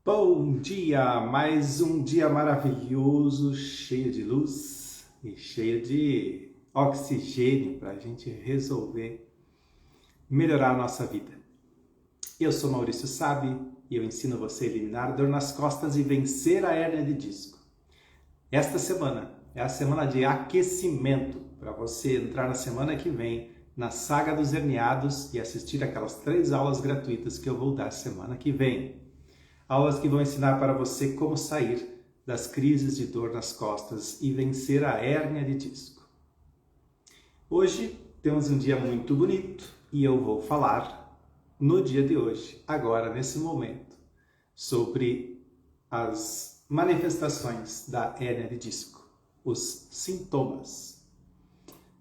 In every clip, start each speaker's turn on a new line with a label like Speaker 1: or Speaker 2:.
Speaker 1: Bom dia! Mais um dia maravilhoso, cheio de luz e cheio de oxigênio para a gente resolver melhorar a nossa vida. Eu sou Maurício Sabe e eu ensino você a eliminar a dor nas costas e vencer a hérnia de disco. Esta semana é a semana de aquecimento para você entrar na semana que vem na saga dos herniados e assistir aquelas 3 aulas gratuitas que eu vou dar semana que vem. Aulas que vão ensinar para você como sair das crises de dor nas costas e vencer a hérnia de disco. Hoje temos um dia muito bonito e eu vou falar no dia de hoje, agora nesse momento, sobre as manifestações da hérnia de disco, os sintomas.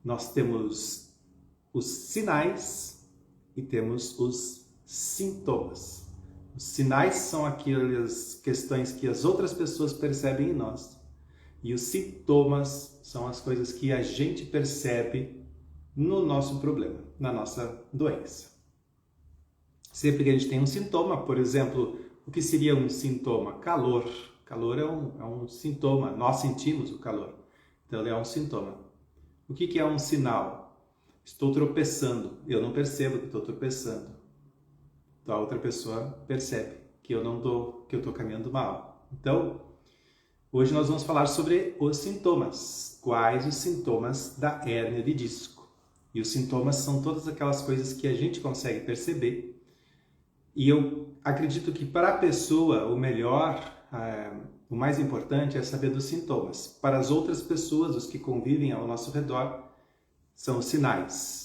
Speaker 1: Nós temos os sinais e temos os sintomas. Os sinais são aquelas questões que as outras pessoas percebem em nós. E os sintomas são as coisas que a gente percebe no nosso problema, na nossa doença. Sempre que a gente tem um sintoma, por exemplo, o que seria um sintoma? Calor. Calor é um sintoma, nós sentimos o calor. Então ele é um sintoma. O que é um sinal? Estou tropeçando, eu não percebo que estou tropeçando. A outra pessoa percebe que eu estou caminhando mal. Então, hoje nós vamos falar sobre os sintomas. Quais os sintomas da hérnia de disco? E os sintomas são todas aquelas coisas que a gente consegue perceber. E eu acredito que para a pessoa o melhor, o mais importante é saber dos sintomas. Para as outras pessoas, os que convivem ao nosso redor, são os sinais.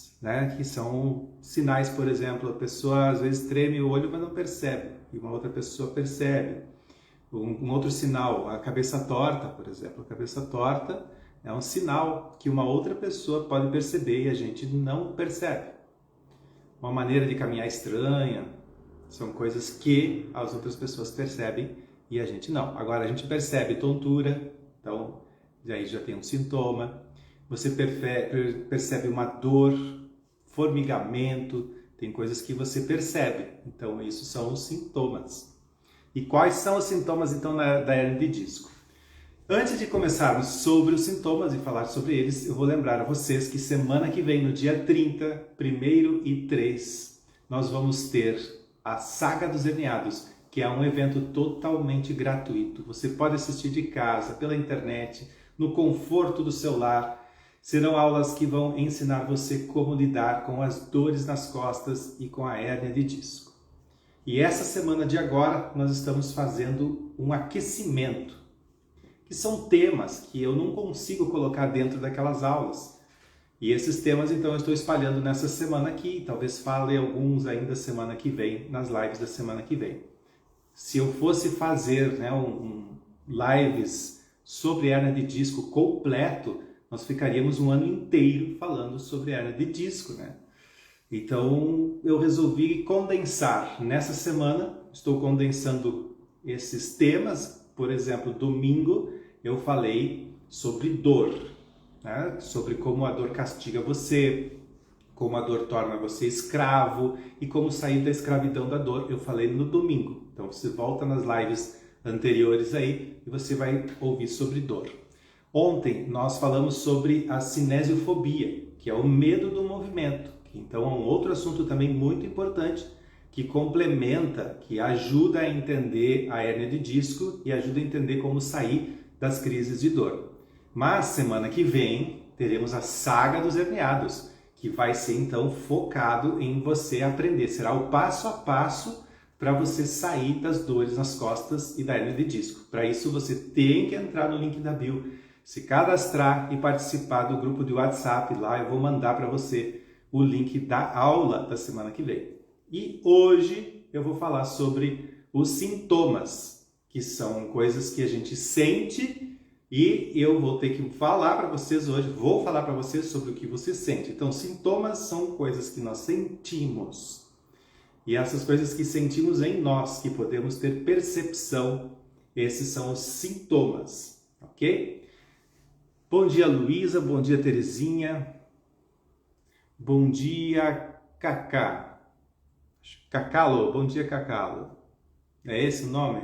Speaker 1: Que são sinais, por exemplo, a pessoa às vezes treme o olho, mas não percebe, e uma outra pessoa percebe. Um outro sinal, a cabeça torta, por exemplo. A cabeça torta é um sinal que uma outra pessoa pode perceber e a gente não percebe. Uma maneira de caminhar estranha, são coisas que as outras pessoas percebem e a gente não. Agora a gente percebe tontura, então aí já tem um sintoma. Você percebe uma dor, formigamento, tem coisas que você percebe. Então, isso são os sintomas. E quais são os sintomas, então, da hérnia de disco? Antes de começarmos sobre os sintomas e falar sobre eles, eu vou lembrar a vocês que semana que vem, no dia 30, 1º e 3, nós vamos ter a Saga dos Herniados, que é um evento totalmente gratuito. Você pode assistir de casa, pela internet, no conforto do seu lar. Serão aulas que vão ensinar você como lidar com as dores nas costas e com a hérnia de disco. E essa semana de agora nós estamos fazendo um aquecimento, que são temas que eu não consigo colocar dentro daquelas aulas. E esses temas então eu estou espalhando nessa semana aqui, talvez fale alguns ainda semana que vem, nas lives da semana que vem. Se eu fosse fazer lives sobre hérnia de disco completo, nós ficaríamos um ano inteiro falando sobre hérnia de disco, Então, eu resolvi condensar. Nessa semana, estou condensando esses temas. Por exemplo, domingo, eu falei sobre dor, Sobre como a dor castiga você, como a dor torna você escravo e como sair da escravidão da dor. Eu falei no domingo. Então, você volta nas lives anteriores aí e você vai ouvir sobre dor. Ontem nós falamos sobre a cinesiofobia, que é o medo do movimento. Então é um outro assunto também muito importante que complementa, que ajuda a entender a hérnia de disco e ajuda a entender como sair das crises de dor. Mas semana que vem teremos a Saga dos Herniados, que vai ser então focado em você aprender. Será o passo a passo para você sair das dores nas costas e da hérnia de disco. Para isso você tem que entrar no link da bio, se cadastrar e participar do grupo de WhatsApp. Lá eu vou mandar para você o link da aula da semana que vem. E hoje eu vou falar sobre os sintomas, que são coisas que a gente sente e eu vou ter que falar para vocês hoje, vou falar para vocês sobre o que você sente. Então, sintomas são coisas que nós sentimos. E essas coisas que sentimos em nós, que podemos ter percepção, esses são os sintomas, ok? Bom dia, Luísa. Bom dia, Terezinha. Bom dia, Cacá. Cacalo. Bom dia, Cacalo. É esse o nome?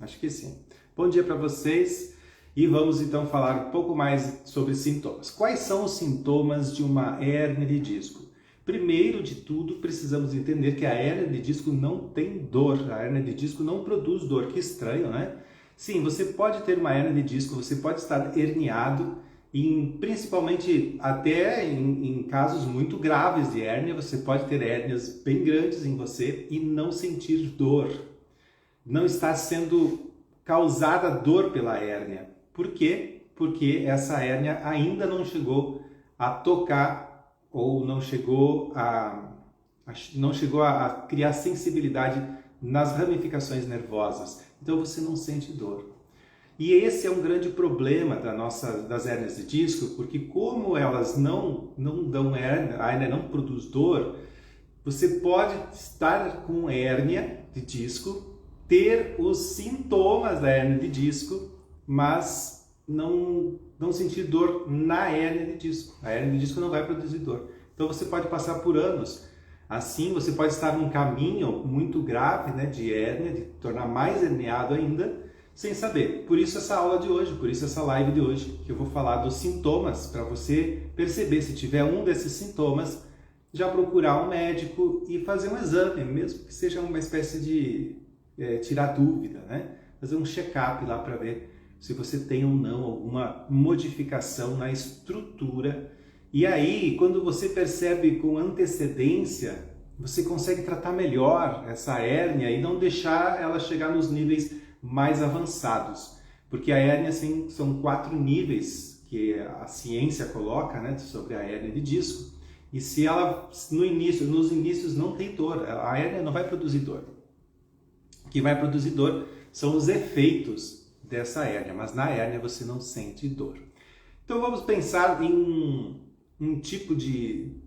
Speaker 1: Acho que sim. Bom dia para vocês e vamos então falar um pouco mais sobre sintomas. Quais são os sintomas de uma hérnia de disco? Primeiro de tudo, precisamos entender que a hérnia de disco não tem dor. A hérnia de disco não produz dor. Que estranho, né? Sim, você pode ter uma hérnia de disco, você pode estar herniado, principalmente até em casos muito graves de hérnia, você pode ter hérnias bem grandes em você e não sentir dor. Não está sendo causada dor pela hérnia. Por quê? Porque essa hérnia ainda não chegou a tocar ou não chegou a criar sensibilidade nas ramificações nervosas. Então você não sente dor. E esse é um grande problema das hérnias de disco, porque como elas não dão hérnia, a hérnia não produz dor, você pode estar com hérnia de disco, ter os sintomas da hérnia de disco, mas não sentir dor na hérnia de disco. A hérnia de disco não vai produzir dor. Então você pode passar por anos. Assim, você pode estar num caminho muito grave, né, de hérnia, de tornar mais herniado ainda, sem saber. Por isso essa aula de hoje, por isso essa live de hoje, que eu vou falar dos sintomas, para você perceber se tiver um desses sintomas, já procurar um médico e fazer um exame, mesmo que seja uma espécie de tirar dúvida, né? Fazer um check-up lá para ver se você tem ou não alguma modificação na estrutura. E aí, quando você percebe com antecedência, você consegue tratar melhor essa hérnia e não deixar ela chegar nos níveis mais avançados. Porque a hérnia, assim, são 4 níveis que a ciência coloca, né, sobre a hérnia de disco. E se ela, nos inícios não tem dor, a hérnia não vai produzir dor. O que vai produzir dor são os efeitos dessa hérnia, mas na hérnia você não sente dor. Então vamos pensar em um tipo de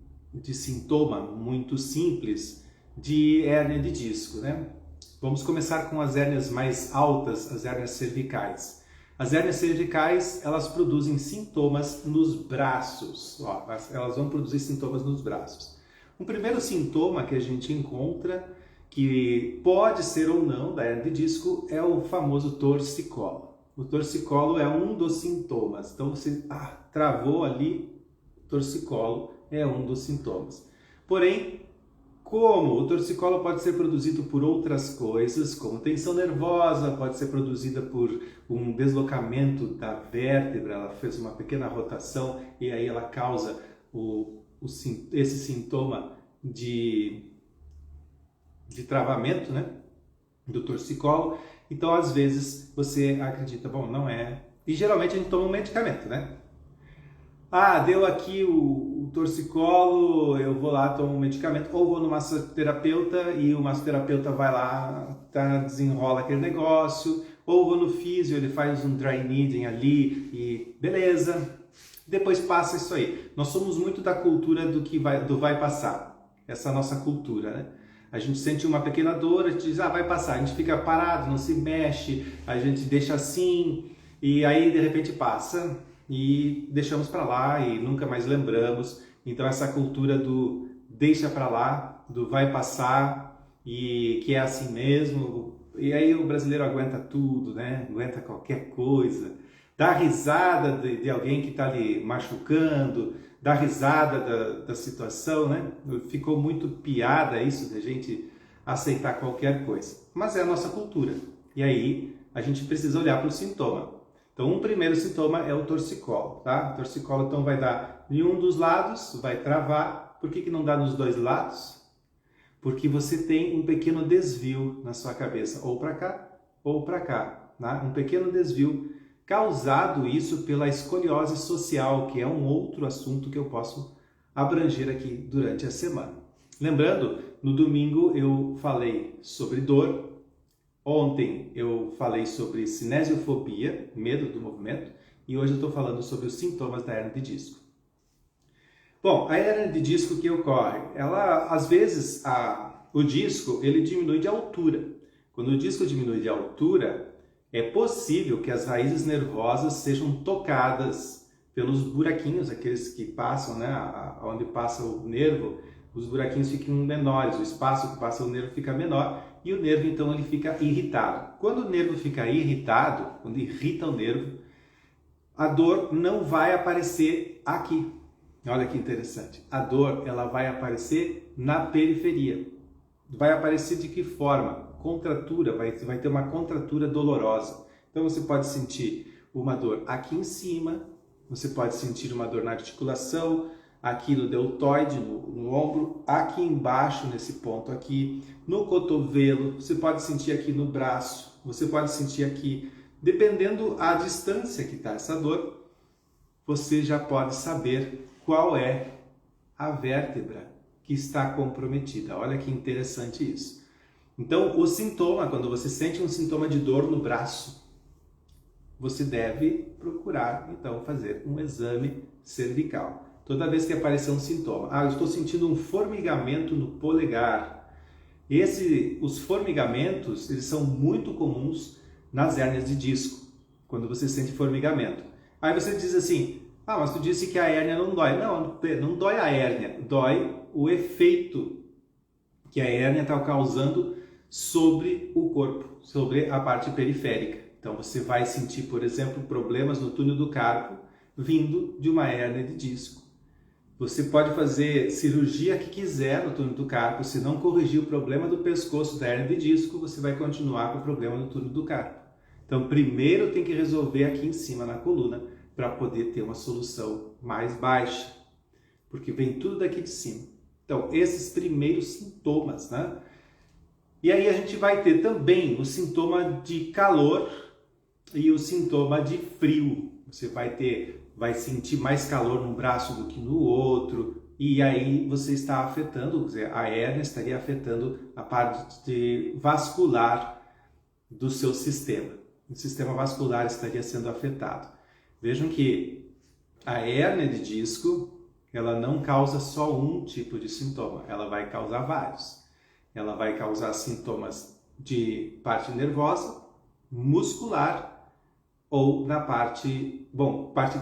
Speaker 1: sintoma muito simples de hérnia de disco, né? Vamos começar com as hérnias mais altas, as hérnias cervicais. As hérnias cervicais, elas produzem sintomas nos braços. Ó, elas vão produzir sintomas nos braços. Um primeiro sintoma que a gente encontra, que pode ser ou não da hérnia de disco, é o famoso torcicolo. O torcicolo é um dos sintomas. Então você travou ali, torcicolo é um dos sintomas. Porém, como o torcicolo pode ser produzido por outras coisas, como tensão nervosa, pode ser produzida por um deslocamento da vértebra, ela fez uma pequena rotação e aí ela causa esse sintoma de travamento, né, do torcicolo. Então, às vezes, você acredita, bom, não é... E geralmente a gente toma um medicamento, né? Deu aqui o torcicolo, eu vou lá, tomo um medicamento, ou vou no massoterapeuta e o massoterapeuta vai lá, desenrola aquele negócio, ou vou no físio, ele faz um dry needling ali e beleza, depois passa isso aí. Nós somos muito da cultura do vai passar, essa nossa cultura, né? A gente sente uma pequena dor, a gente diz, vai passar, a gente fica parado, não se mexe, a gente deixa assim, e aí de repente passa, e deixamos para lá e nunca mais lembramos. Então essa cultura do deixa para lá, do vai passar e que é assim mesmo. E aí o brasileiro aguenta tudo, né? Aguenta qualquer coisa. Dá risada de alguém que está ali machucando, dá risada da situação, né? Ficou muito piada isso da gente aceitar qualquer coisa. Mas é a nossa cultura. E aí a gente precisa olhar para o sintoma. Então, um primeiro sintoma é o torcicolo, tá? O torcicolo, então, vai dar em um dos lados, vai travar. Por que não dá nos dois lados? Porque você tem um pequeno desvio na sua cabeça, ou para cá, ou para cá, tá? Um pequeno desvio causado isso pela escoliose social, que é um outro assunto que eu posso abranger aqui durante a semana. Lembrando, no domingo eu falei sobre dor. Ontem eu falei sobre cinesiofobia, medo do movimento, e hoje eu estou falando sobre os sintomas da hérnia de disco. Bom, a hérnia de disco que ocorre, ela, às vezes, o disco ele diminui de altura. Quando o disco diminui de altura, é possível que as raízes nervosas sejam tocadas pelos buraquinhos, aqueles que passam, né, onde passa o nervo, os buraquinhos ficam menores, o espaço que passa o nervo fica menor e o nervo então ele fica irritado. Quando o nervo fica irritado, quando irrita o nervo, a dor não vai aparecer aqui. Olha que interessante. A dor ela vai aparecer na periferia. Vai aparecer de que forma? Contratura, vai ter uma contratura dolorosa. Então você pode sentir uma dor aqui em cima, você pode sentir uma dor na articulação, aqui no deltoide, no ombro, aqui embaixo, nesse ponto aqui, no cotovelo, você pode sentir aqui no braço, você pode sentir aqui, dependendo a distância que está essa dor, você já pode saber qual é a vértebra que está comprometida. Olha que interessante isso. Então, o sintoma, quando você sente um sintoma de dor no braço, você deve procurar, então, fazer um exame cervical. Toda vez que aparecer um sintoma, eu estou sentindo um formigamento no polegar. Os formigamentos, eles são muito comuns nas hérnias de disco, quando você sente formigamento. Aí você diz assim, mas tu disse que a hérnia não dói. Não dói a hérnia, dói o efeito que a hérnia está causando sobre o corpo, sobre a parte periférica. Então você vai sentir, por exemplo, problemas no túnel do carpo vindo de uma hérnia de disco. Você pode fazer cirurgia que quiser no túnel do carpo, se não corrigir o problema do pescoço da hérnia de disco, você vai continuar com o problema no túnel do carpo. Então, primeiro tem que resolver aqui em cima na coluna para poder ter uma solução mais baixa, porque vem tudo daqui de cima. Então, esses primeiros sintomas, né? E aí a gente vai ter também o sintoma de calor e o sintoma de frio. Você vai sentir mais calor num braço do que no outro, e aí você está afetando, quer dizer, a hérnia estaria afetando a parte vascular do seu sistema. O sistema vascular estaria sendo afetado. Vejam que a hérnia de disco, ela não causa só um tipo de sintoma, ela vai causar vários. Ela vai causar sintomas de parte nervosa, muscular, ou na parte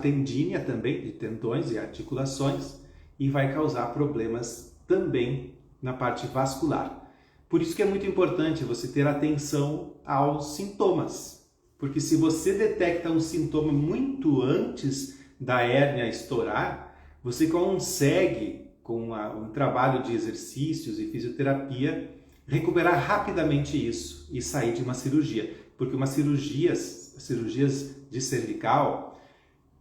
Speaker 1: tendínea também, de tendões e articulações, e vai causar problemas também na parte vascular. Por isso que é muito importante você ter atenção aos sintomas, porque se você detecta um sintoma muito antes da hérnia estourar, você consegue, com um trabalho de exercícios e fisioterapia, recuperar rapidamente isso e sair de uma cirurgia, porque cirurgias de cervical,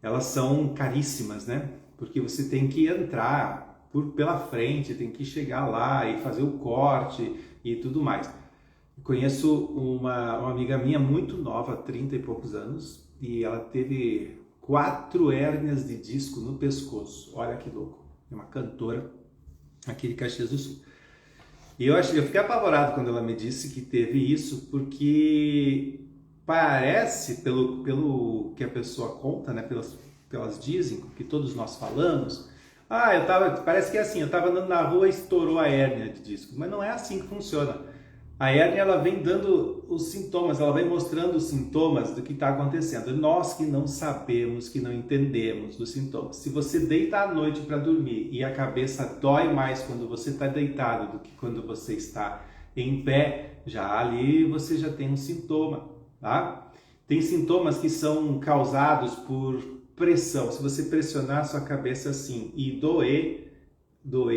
Speaker 1: elas são caríssimas, né? Porque você tem que entrar pela frente, tem que chegar lá e fazer o corte e tudo mais. Conheço uma amiga minha muito nova, 30 e poucos anos, e ela teve 4 hérnias de disco no pescoço. Olha que louco. É uma cantora aqui de Caxias do Sul. E eu fiquei apavorado quando ela me disse que teve isso, porque parece, pelo que a pessoa conta, né, pelas dizem, que todos nós falamos, parece que é assim, eu estava andando na rua e estourou a hérnia de disco, mas não é assim que funciona. A hérnia, ela vem dando os sintomas, ela vem mostrando os sintomas do que está acontecendo. Nós que não sabemos, que não entendemos dos sintomas. Se você deita à noite para dormir e a cabeça dói mais quando você está deitado do que quando você está em pé, já ali você já tem um sintoma, tá? Tem sintomas que são causados por pressão. Se você pressionar a sua cabeça assim e doer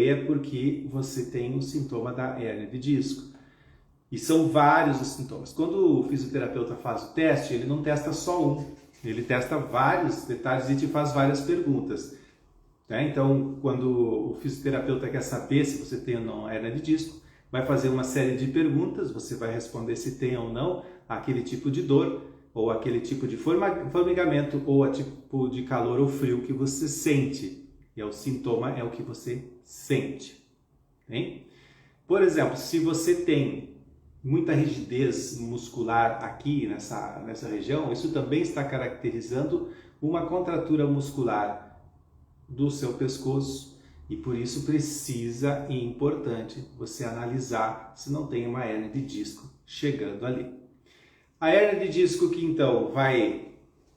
Speaker 1: é porque você tem o sintoma da hérnia de disco. E são vários os sintomas. Quando o fisioterapeuta faz o teste, ele não testa só um, ele testa vários detalhes e te faz várias perguntas. Né? Então, quando o fisioterapeuta quer saber se você tem ou não hérnia de disco, vai fazer uma série de perguntas, você vai responder se tem ou não aquele tipo de dor, ou aquele tipo de formigamento, ou a tipo de calor ou frio que você sente. E o sintoma é o que você sente. Hein? Por exemplo, se você tem muita rigidez muscular aqui nessa região, isso também está caracterizando uma contratura muscular do seu pescoço e por isso precisa e importante você analisar se não tem uma hérnia de disco chegando ali. A hérnia de disco que então vai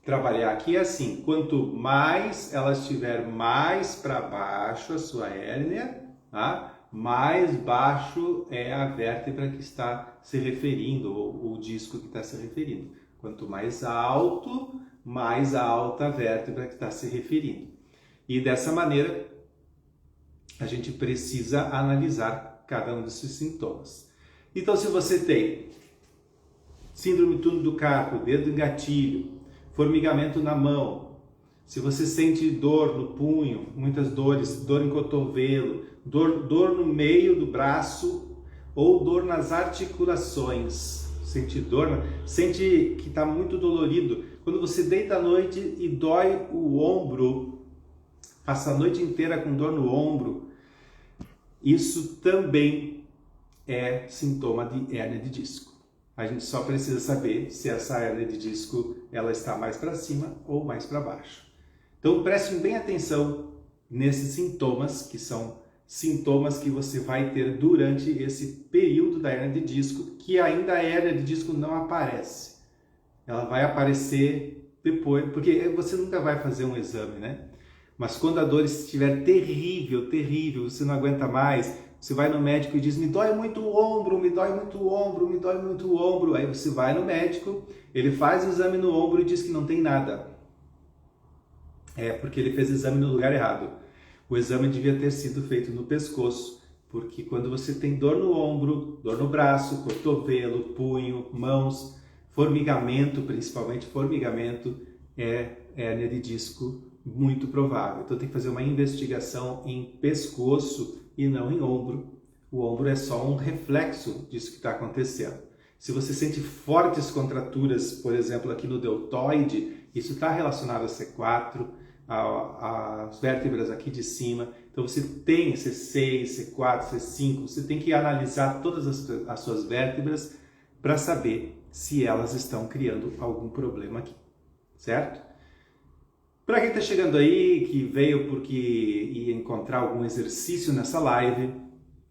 Speaker 1: trabalhar aqui é assim, quanto mais ela estiver mais para baixo a sua hérnia, tá? mais baixo é a vértebra que está se referindo, ou o disco que está se referindo. Quanto mais alto, mais alta a vértebra que está se referindo. E dessa maneira, a gente precisa analisar cada um desses sintomas. Então, se você tem síndrome do túnel do carpo, dedo em gatilho, formigamento na mão, se você sente dor no punho, muitas dores, dor em cotovelo, dor no meio do braço ou dor nas articulações, sente que está muito dolorido. Quando você deita à noite e dói o ombro, passa a noite inteira com dor no ombro, isso também é sintoma de hérnia de disco. A gente só precisa saber se essa hérnia de disco ela está mais para cima ou mais para baixo. Então prestem bem atenção nesses sintomas, que são sintomas que você vai ter durante esse período da hérnia de disco, que ainda a hérnia de disco não aparece. Ela vai aparecer depois, porque você nunca vai fazer um exame, né? Mas quando a dor estiver terrível, você não aguenta mais, você vai no médico e diz, me dói muito o ombro, me dói muito o ombro, me dói muito o ombro. Aí você vai no médico, ele faz o exame no ombro e diz que não tem nada. É porque ele fez o exame no lugar errado. O exame devia ter sido feito no pescoço, porque quando você tem dor no ombro, dor no braço, cotovelo, punho, mãos, formigamento, principalmente formigamento, é hérnia de disco muito provável. Então tem que fazer uma investigação em pescoço e não em ombro. O ombro é só um reflexo disso que está acontecendo. Se você sente fortes contraturas, por exemplo, aqui no deltoide, isso está relacionado a C4, as vértebras aqui de cima. Então você tem C6, C4, C5, você tem que analisar todas as suas vértebras para saber se elas estão criando algum problema aqui, certo? Para quem está chegando aí, que veio porque ia encontrar algum exercício nessa live,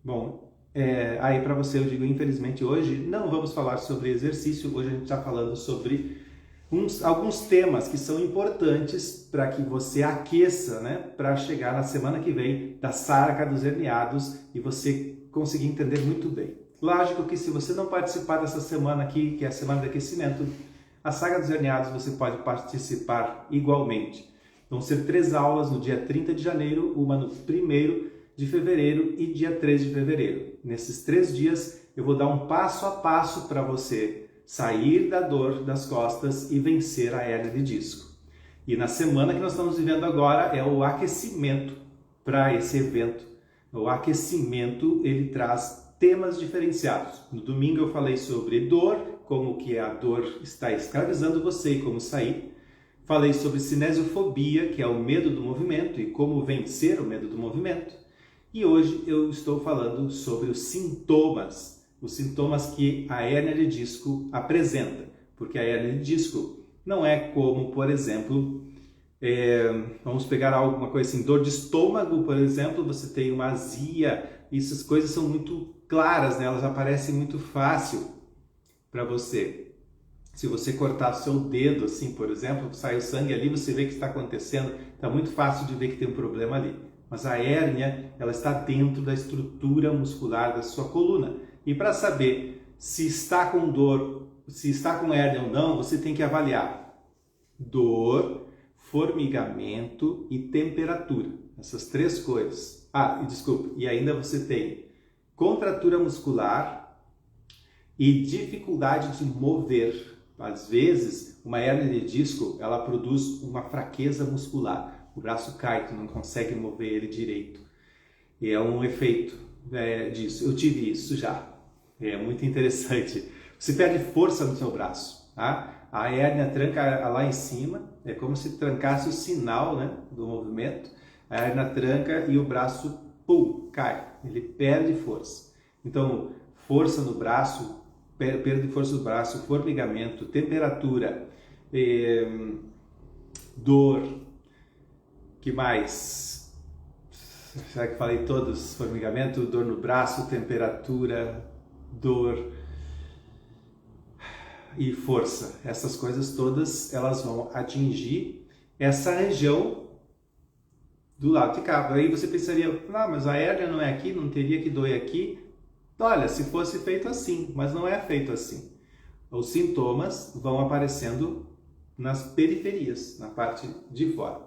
Speaker 1: bom, aí para você eu digo, infelizmente hoje não vamos falar sobre exercício, hoje a gente está falando sobre alguns temas que são importantes para que você aqueça, né, para chegar na semana que vem da Sarca dos Herniados e você conseguir entender muito bem. Lógico que se você não participar dessa semana aqui, que é a semana de aquecimento, a Saga dos Herniados você pode participar igualmente. Vão ser 3 aulas no dia 30 de janeiro, uma no 1º de fevereiro e dia 3 de fevereiro. Nesses 3 dias eu vou dar um passo a passo para você sair da dor das costas e vencer a hérnia de disco. E na semana que nós estamos vivendo agora é o aquecimento para esse evento. O aquecimento ele traz temas diferenciados. No domingo eu falei sobre dor, como que a dor está escravizando você e como sair. Falei sobre cinesiofobia, que é o medo do movimento e como vencer o medo do movimento. E hoje eu estou falando sobre os sintomas que a hérnia de disco apresenta. Porque a hérnia de disco não é como, por exemplo, vamos pegar alguma coisa assim, dor de estômago, por exemplo, você tem uma azia, essas coisas são muito claras, né? Elas aparecem muito fácil para você. Se você cortar seu dedo, assim, por exemplo, sai o sangue ali, você vê que está acontecendo, está muito fácil de ver que tem um problema ali. Mas a hérnia, ela está dentro da estrutura muscular da sua coluna. E para saber se está com dor, se está com hérnia ou não, você tem que avaliar dor, formigamento e temperatura. Essas 3 coisas. E ainda você tem contratura muscular e dificuldade de mover. Às vezes, uma hérnia de disco, ela produz uma fraqueza muscular. O braço cai, tu não consegue mover ele direito. E é um efeito disso. Eu tive isso já. É muito interessante. Você perde força no seu braço, tá? A hérnia tranca lá em cima, é como se trancasse o sinal, né, do movimento. A hérnia tranca e o braço, cai. Ele perde força. Então, força no braço, perda de força do braço, formigamento, temperatura, dor, que mais? Será que falei todos? Formigamento, dor no braço, temperatura, dor e força. Essas coisas todas, elas vão atingir essa região do lado de cá. Aí você pensaria, não, mas a hérnia não é aqui, não teria que doer aqui? Olha, se fosse feito assim, mas não é feito assim. Os sintomas vão aparecendo nas periferias, na parte de fora.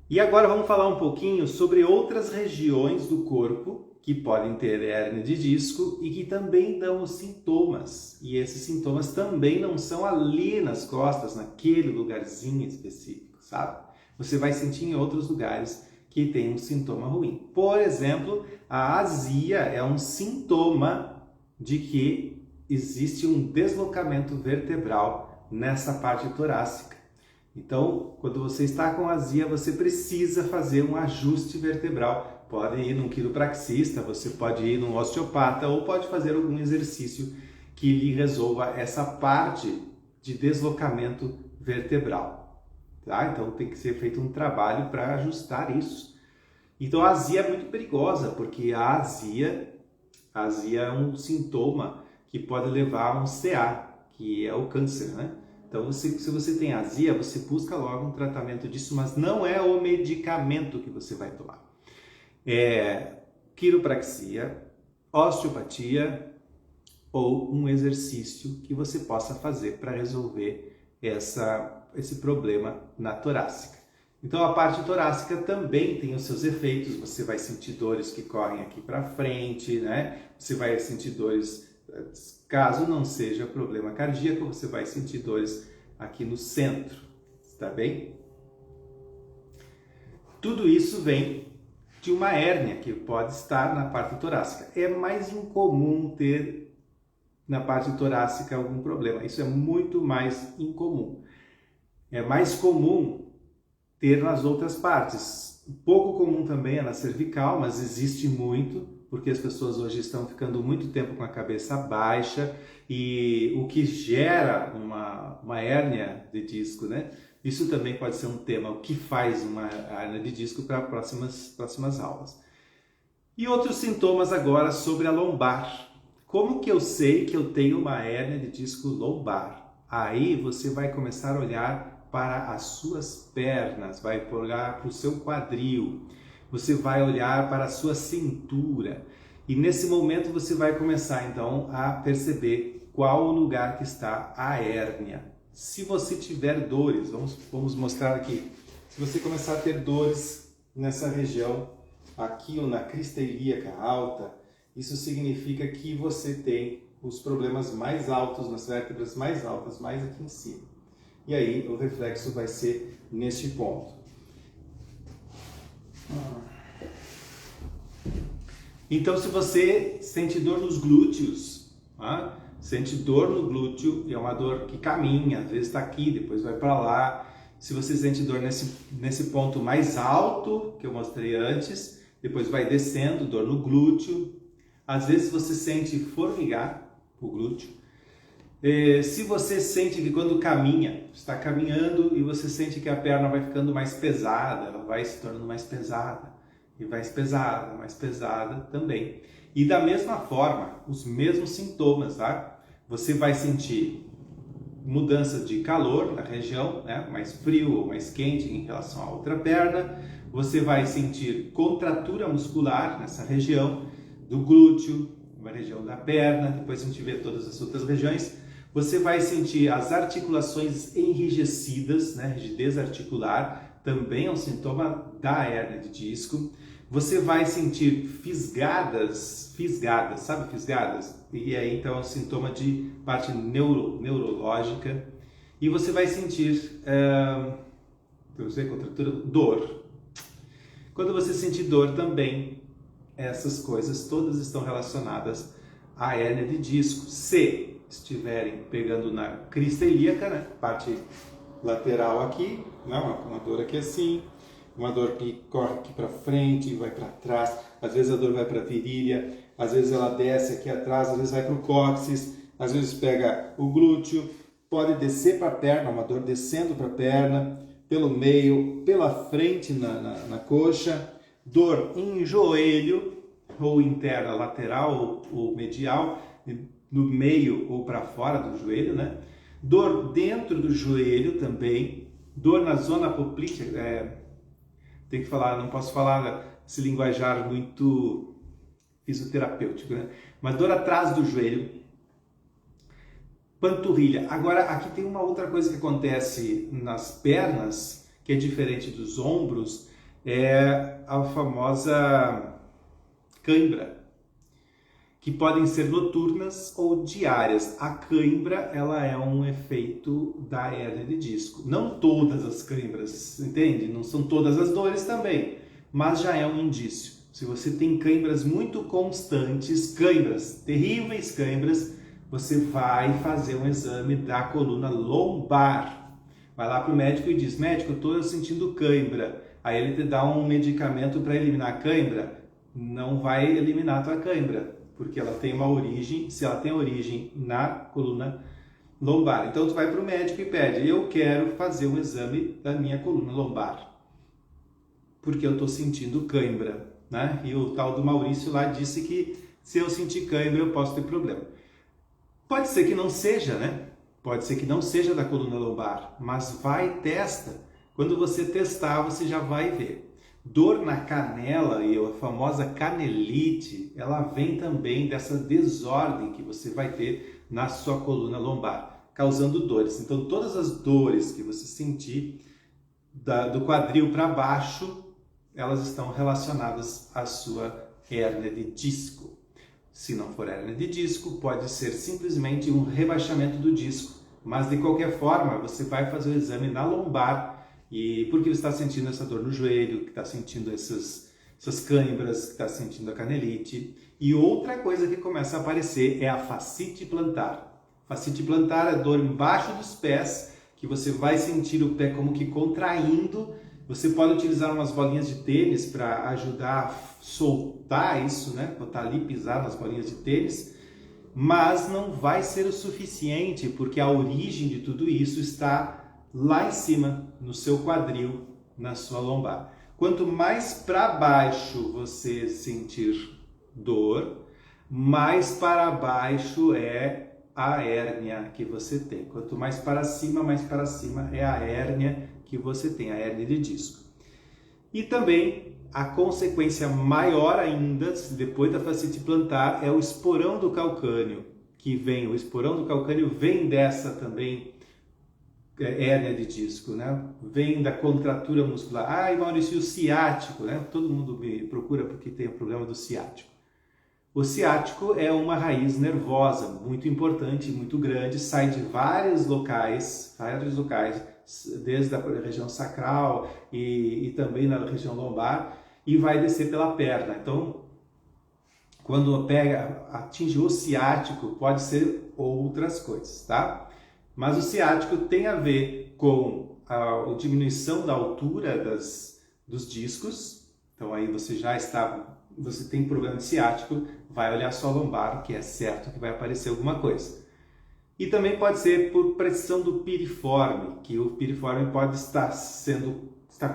Speaker 1: E agora vamos falar um pouquinho sobre outras regiões do corpo que podem ter hérnia de disco e que também dão os sintomas. E esses sintomas também não são ali nas costas, naquele lugarzinho específico, sabe? Você vai sentir em outros lugares que tem um sintoma ruim. Por exemplo, a azia é um sintoma de que existe um deslocamento vertebral nessa parte torácica. Então, quando você está com azia, você precisa fazer um ajuste vertebral. Pode ir num quiropraxista, você pode ir num osteopata ou pode fazer algum exercício que lhe resolva essa parte de deslocamento vertebral. Tá? Então, tem que ser feito um trabalho para ajustar isso. Então, a azia é muito perigosa, porque a azia é um sintoma que pode levar a um CA, que é o câncer, né? Então, se você tem azia, você busca logo um tratamento disso, mas não é o medicamento que você vai tomar. É quiropraxia, osteopatia ou um exercício que você possa fazer para resolver esse problema na torácica. Então, a parte torácica também tem os seus efeitos. Você vai sentir dores que correm aqui para frente, né? Você vai sentir dores, caso não seja problema cardíaco, você vai sentir dores aqui no centro, tá bem? Tudo isso vem de uma hérnia que pode estar na parte torácica. É mais incomum ter na parte torácica algum problema. Isso é muito mais incomum. É mais comum ter nas outras partes. Pouco comum também é na cervical, mas existe muito, porque as pessoas hoje estão ficando muito tempo com a cabeça baixa e o que gera uma hérnia de disco, né? Isso também pode ser um tema, o que faz uma hérnia de disco para próximas aulas. E outros sintomas agora sobre a lombar. Como que eu sei que eu tenho uma hérnia de disco lombar? Aí você vai começar a olhar para as suas pernas, vai olhar para o seu quadril, você vai olhar para a sua cintura e nesse momento você vai começar então a perceber qual o lugar que está a hérnia. Se você tiver dores, vamos mostrar aqui, se você começar a ter dores nessa região, aqui ou na crista ilíaca alta, isso significa que você tem os problemas mais altos, nas vértebras mais altas, mais aqui em cima. E aí o reflexo vai ser neste ponto. Então, se você sente dor nos glúteos, sente dor no glúteo, é uma dor que caminha, às vezes está aqui, depois vai para lá. Se você sente dor nesse ponto mais alto, que eu mostrei antes, depois vai descendo, dor no glúteo. Às vezes você sente formigar o glúteo. Se você sente que quando caminha, está caminhando e você sente que a perna vai ficando mais pesada, ela vai se tornando mais pesada, e mais pesada também. E da mesma forma, os mesmos sintomas, tá? Você vai sentir mudança de calor na região, né? Mais frio ou mais quente em relação à outra perna. Você vai sentir contratura muscular nessa região do glúteo, uma região da perna. Depois a gente vê todas as outras regiões. Você vai sentir as articulações enrijecidas, né? Rigidez articular, também é um sintoma da hérnia de disco. Você vai sentir fisgadas, sabe fisgadas? E aí então é um sintoma de parte neurológica. E você vai sentir contratura, dor. Quando você sentir dor também, essas coisas todas estão relacionadas à hérnia de disco. Se estiverem pegando na crista ilíaca, né? Parte lateral aqui, né? Uma dor aqui assim, uma dor que corre aqui para frente e vai para trás, às vezes a dor vai para a virilha, às vezes ela desce aqui atrás, às vezes vai para o cóccix, às vezes pega o glúteo, pode descer para a perna, uma dor descendo para a perna, pelo meio, pela frente na coxa, dor em joelho, ou interna, lateral ou medial, no meio ou para fora do joelho, né? Dor dentro do joelho também, dor na zona poplítea, Tem que falar, não posso falar esse linguajar muito fisioterapêutico, né? Mas dor atrás do joelho, panturrilha. Agora, aqui tem uma outra coisa que acontece nas pernas, que é diferente dos ombros, é a famosa cãibra, que podem ser noturnas ou diárias. A cãibra, ela é um efeito da hérnia de disco. Não todas as cãibras, entende? Não são todas as dores também, mas já é um indício. Se você tem cãibras muito constantes, cãibras, terríveis cãibras, você vai fazer um exame da coluna lombar. Vai lá para o médico e diz: médico, eu estou sentindo cãibra. Aí ele te dá um medicamento para eliminar a cãibra. Não vai eliminar a tua cãibra, porque ela tem uma origem, se ela tem origem na coluna lombar. Então tu vai para o médico e pede: eu quero fazer um exame da minha coluna lombar, porque eu estou sentindo cãibra, né? E o tal do Maurício lá disse que se eu sentir cãibra eu posso ter problema. Pode ser que não seja, né? Pode ser que não seja da coluna lombar, mas vai e testa. Quando você testar, você já vai ver. Dor na canela e a famosa canelite, ela vem também dessa desordem que você vai ter na sua coluna lombar, causando dores. Então, todas as dores que você sentir do quadril para baixo, elas estão relacionadas à sua hérnia de disco. Se não for hérnia de disco, pode ser simplesmente um rebaixamento do disco. Mas, de qualquer forma, você vai fazer o exame na lombar. E porque você está sentindo essa dor no joelho, que está sentindo essas cãibras, que está sentindo a canelite. E outra coisa que começa a aparecer é a fascite plantar. Fascite plantar é dor embaixo dos pés, que você vai sentir o pé como que contraindo. Você pode utilizar umas bolinhas de tênis para ajudar a soltar isso, né? Botar ali, pisar nas bolinhas de tênis. Mas não vai ser o suficiente, porque a origem de tudo isso está lá em cima, no seu quadril, na sua lombar. Quanto mais para baixo você sentir dor, mais para baixo é a hérnia que você tem. Quanto mais para cima é a hérnia que você tem, a hérnia de disco. E também a consequência maior ainda, depois da fascite plantar, é o esporão do calcâneo, o esporão do calcâneo vem dessa também hérnia de disco, né? Vem da contratura muscular. Ai, Maurício, o ciático, né? Todo mundo me procura porque tem o problema do ciático. O ciático é uma raiz nervosa muito importante, muito grande, sai de vários locais, desde a região sacral e também na região lombar, e vai descer pela perna. Então, quando atinge o ciático, pode ser outras coisas, tá? Mas o ciático tem a ver com a diminuição da altura dos discos. Então aí você tem problema de ciático, vai olhar sua lombar, que é certo que vai aparecer alguma coisa. E também pode ser por pressão do piriforme, que o piriforme pode estar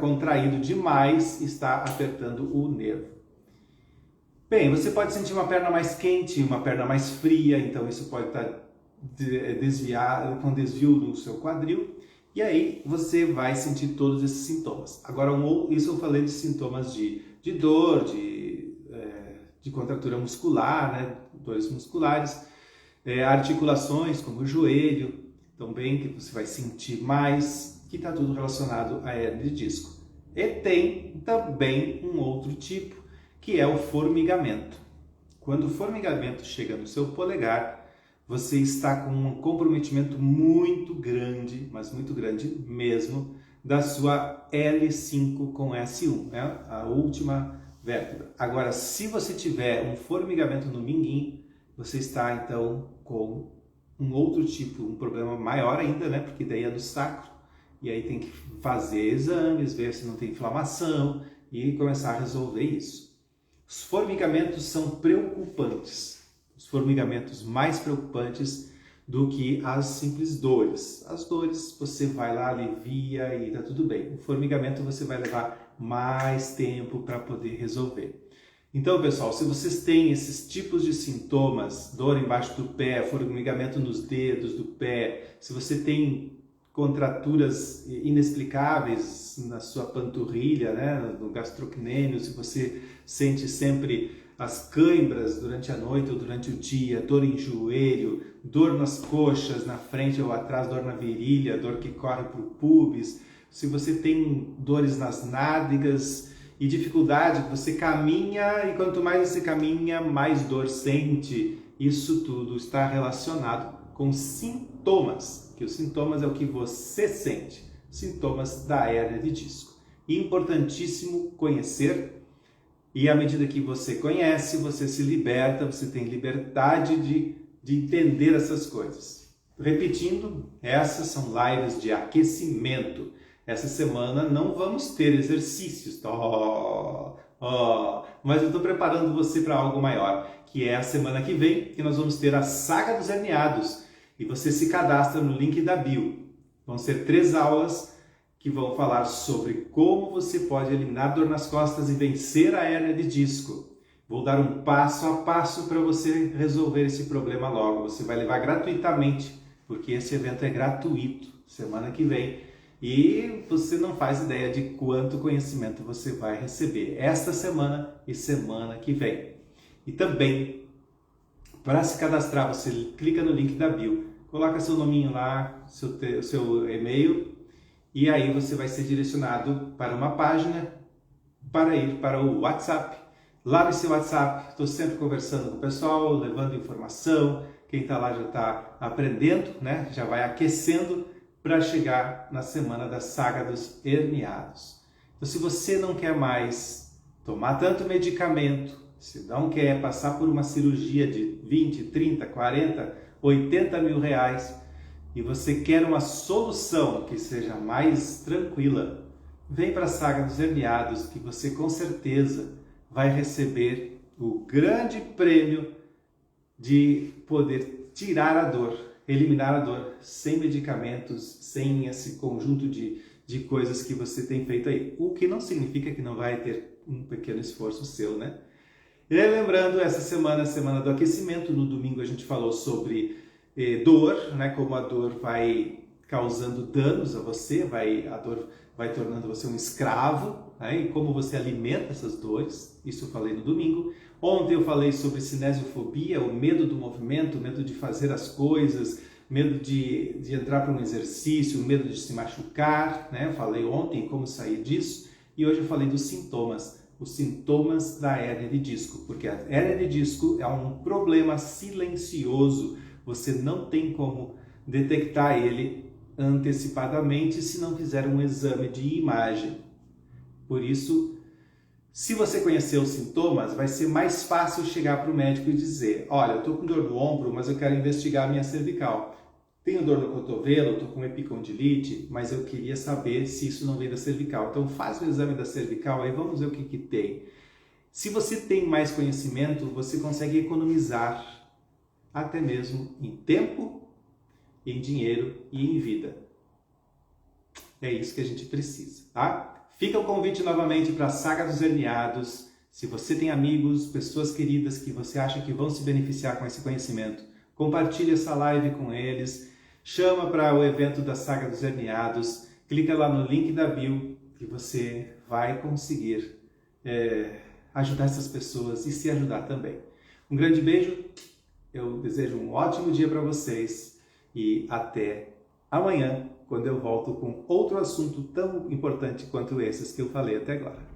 Speaker 1: contraído demais e está apertando o nervo. Bem, você pode sentir uma perna mais quente, uma perna mais fria, então isso pode estar com desvio no seu quadril, e aí você vai sentir todos esses sintomas. Agora, isso eu falei de sintomas de dor, de contratura muscular, né? Dores musculares, articulações como o joelho, também que você vai sentir mais, que está tudo relacionado à hérnia de disco. E tem também um outro tipo, que é o formigamento. Quando o formigamento chega no seu polegar, você está com um comprometimento muito grande, mas muito grande mesmo, da sua L5 com S1, né? A última vértebra. Agora, se você tiver um formigamento no minguim, você está então com um outro tipo, um problema maior ainda, né? Porque daí é do sacro, e aí tem que fazer exames, ver se não tem inflamação e começar a resolver isso. Os formigamentos são preocupantes. Os formigamentos mais preocupantes do que as simples dores. As dores você vai lá, alivia e tá tudo bem. O formigamento você vai levar mais tempo para poder resolver. Então, pessoal, se vocês têm esses tipos de sintomas, dor embaixo do pé, formigamento nos dedos do pé, se você tem contraturas inexplicáveis na sua panturrilha, né, no gastrocnêmio, se você sente sempre as cãibras durante a noite ou durante o dia, dor em joelho, dor nas coxas, na frente ou atrás, dor na virilha, dor que corre para o pubis, se você tem dores nas nádegas e dificuldade, você caminha e quanto mais você caminha, mais dor sente. Isso tudo está relacionado com sintomas, que os sintomas é o que você sente, sintomas da hérnia de disco. Importantíssimo conhecer, e à medida que você conhece, você se liberta, você tem liberdade de entender essas coisas. Repetindo, essas são lives de aquecimento. Essa semana não vamos ter exercícios, mas eu estou preparando você para algo maior, que é a semana que vem, que nós vamos ter a Saga dos Herniados, e você se cadastra no link da bio. Vão ser 3 aulas que vão falar sobre como você pode eliminar dor nas costas e vencer a hérnia de disco. Vou dar um passo a passo para você resolver esse problema logo. Você vai levar gratuitamente, porque esse evento é gratuito, semana que vem. E você não faz ideia de quanto conhecimento você vai receber esta semana e semana que vem. E também, para se cadastrar, você clica no link da bio, coloca seu nominho lá, seu e-mail, e aí você vai ser direcionado para uma página para ir para o WhatsApp. Lá no seu WhatsApp, estou sempre conversando com o pessoal, levando informação. Quem está lá já está aprendendo, né? Já vai aquecendo para chegar na semana da Saga dos Herniados. Então, se você não quer mais tomar tanto medicamento, se não quer passar por uma cirurgia de 20, 30, 40, 80 mil reais e você quer uma solução que seja mais tranquila, vem para a Saga dos Herniados, que você com certeza vai receber o grande prêmio de poder tirar a dor, eliminar a dor sem medicamentos, sem esse conjunto de coisas que você tem feito aí. O que não significa que não vai ter um pequeno esforço seu, né? E aí, lembrando, essa semana é a semana do aquecimento. No domingo a gente falou sobre dor, né? Como a dor vai causando danos a você, a dor vai tornando você um escravo, né? E como você alimenta essas dores. Isso eu falei no domingo. Ontem eu falei sobre cinesiofobia, o medo do movimento, o medo de fazer as coisas, medo de entrar para um exercício, o medo de se machucar, né? Eu falei ontem como sair disso e hoje eu falei dos sintomas, os sintomas da hérnia de disco, porque a hérnia de disco é um problema silencioso, você não tem como detectar ele antecipadamente se não fizer um exame de imagem. Por isso, se você conhecer os sintomas, vai ser mais fácil chegar para o médico e dizer: olha, eu estou com dor no ombro, mas eu quero investigar a minha cervical. Tenho dor no cotovelo, estou com epicondilite, mas eu queria saber se isso não vem da cervical. Então faz o exame da cervical, aí vamos ver o que tem. Se você tem mais conhecimento, você consegue economizar até mesmo em tempo, em dinheiro e em vida. É isso que a gente precisa, tá? Fica o convite novamente para a Saga dos Herniados. Se você tem amigos, pessoas queridas que você acha que vão se beneficiar com esse conhecimento, compartilhe essa live com eles, chama para o evento da Saga dos Herniados, clica lá no link da bio que você vai conseguir ajudar essas pessoas e se ajudar também. Um grande beijo, eu desejo um ótimo dia para vocês e até amanhã, quando eu volto com outro assunto tão importante quanto esses que eu falei até agora.